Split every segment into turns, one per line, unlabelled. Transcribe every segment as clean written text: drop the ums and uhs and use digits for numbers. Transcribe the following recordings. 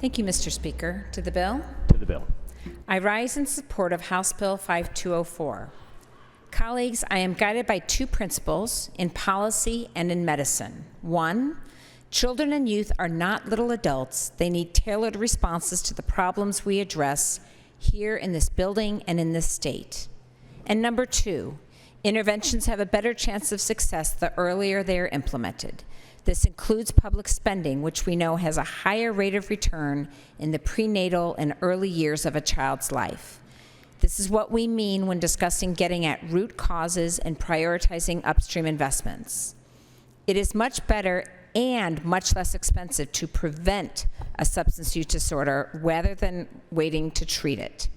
Thank you, Mr. Speaker. To the bill?
To the bill.
I rise in support of House Bill 5204. Colleagues, I am guided by two principles in policy and in medicine. One, children and youth are not little adults. They need tailored responses to the problems we address here in this building and in this state. And number two, interventions have a better chance of success the earlier they are implemented. This includes public spending, which we know has a higher rate of return in the prenatal and early years of a child's life. This is what we mean when discussing getting at root causes and prioritizing upstream investments. It is much better and much less expensive to prevent a substance use disorder rather than waiting to treat it.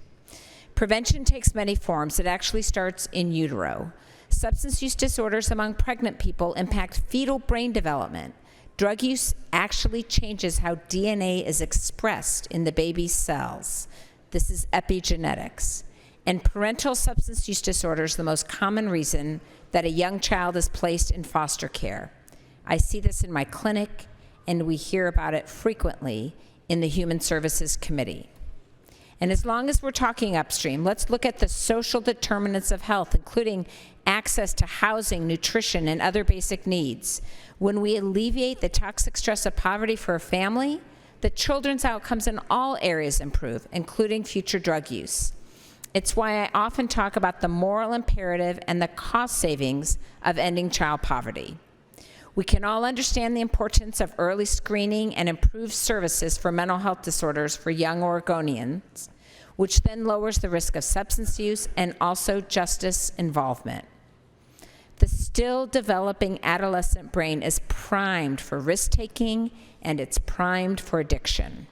Prevention takes many forms. It actually starts in utero. Substance use disorders among pregnant people impact fetal brain development. Drug use actually changes how DNA is expressed in the baby's cells. This is epigenetics. And parental substance use disorder is the most common reason that a young child is placed in foster care. I see this in my clinic, and we hear about it frequently in the Human Services Committee. And as long as we're talking upstream, let's look at the social determinants of health, including access to housing, nutrition, and other basic needs. When we alleviate the toxic stress of poverty for a family, the children's outcomes in all areas improve, including future drug use. It's why I often talk about the moral imperative and the cost savings of ending child poverty. We can all understand the importance of early screening and improved services for mental health disorders for young Oregonians, which then lowers the risk of substance use and also justice involvement. The still developing adolescent brain is primed for risk-taking, and it's primed for addiction.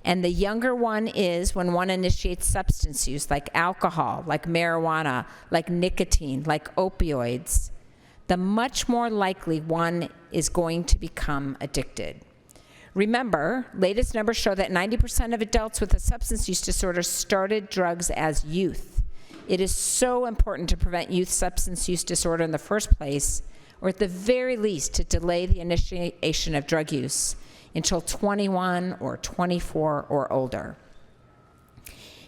And the younger one is when one initiates substance use like alcohol, like marijuana, like nicotine, like opioids, the much more likely one is going to become addicted. Remember, latest numbers show that 90% of adults with a substance use disorder started drugs as youth. It is so important to prevent youth substance use disorder in the first place, or at the very least to delay the initiation of drug use until 21 or 24 or older.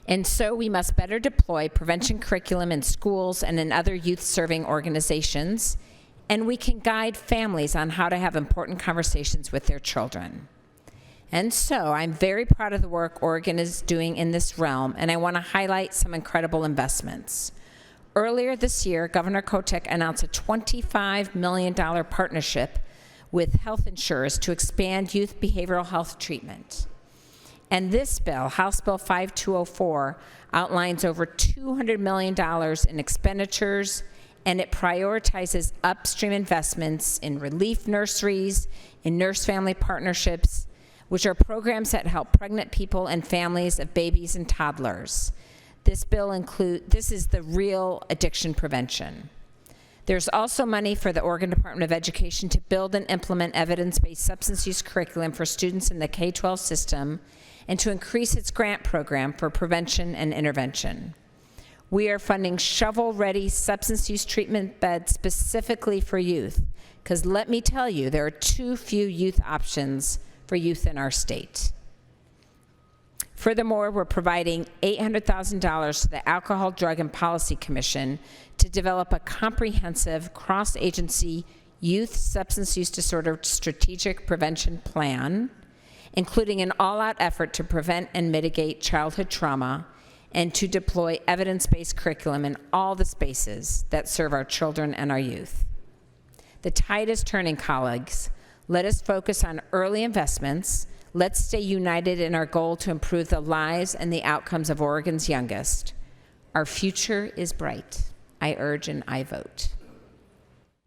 And so we must better deploy prevention curriculum in schools and in other youth-serving organizations, and we can guide families on how to have important conversations with their children. And so I'm very proud of the work Oregon is doing in this realm, and I want to highlight some incredible investments. Earlier this year, Governor Kotek announced a $25 million partnership with health insurers to expand youth behavioral health treatment. And this bill, House Bill 5204, outlines over $200 million in expenditures, and it prioritizes upstream investments in relief nurseries, in nurse-family partnerships, which are programs that help pregnant people and families of babies and toddlers. This is the real addiction prevention. There's also money for the Oregon Department of Education to build and implement evidence-based substance use curriculum for students in the K-12 system, and to increase its grant program for prevention and intervention. We are funding shovel-ready substance use treatment beds specifically for youth, because let me tell you, there are too few youth options for youth in our state. Furthermore, we're providing $800,000 to the Alcohol, Drug, and Policy Commission to develop a comprehensive cross-agency youth substance use disorder strategic prevention plan, including an all-out effort to prevent and mitigate childhood trauma and to deploy evidence-based curriculum in all the spaces that serve our children and our youth. The tide is turning, colleagues. Let us focus on early investments. Let's stay united in our goal to improve the lives and the outcomes of Oregon's youngest. Our future is bright. I urge and I vote.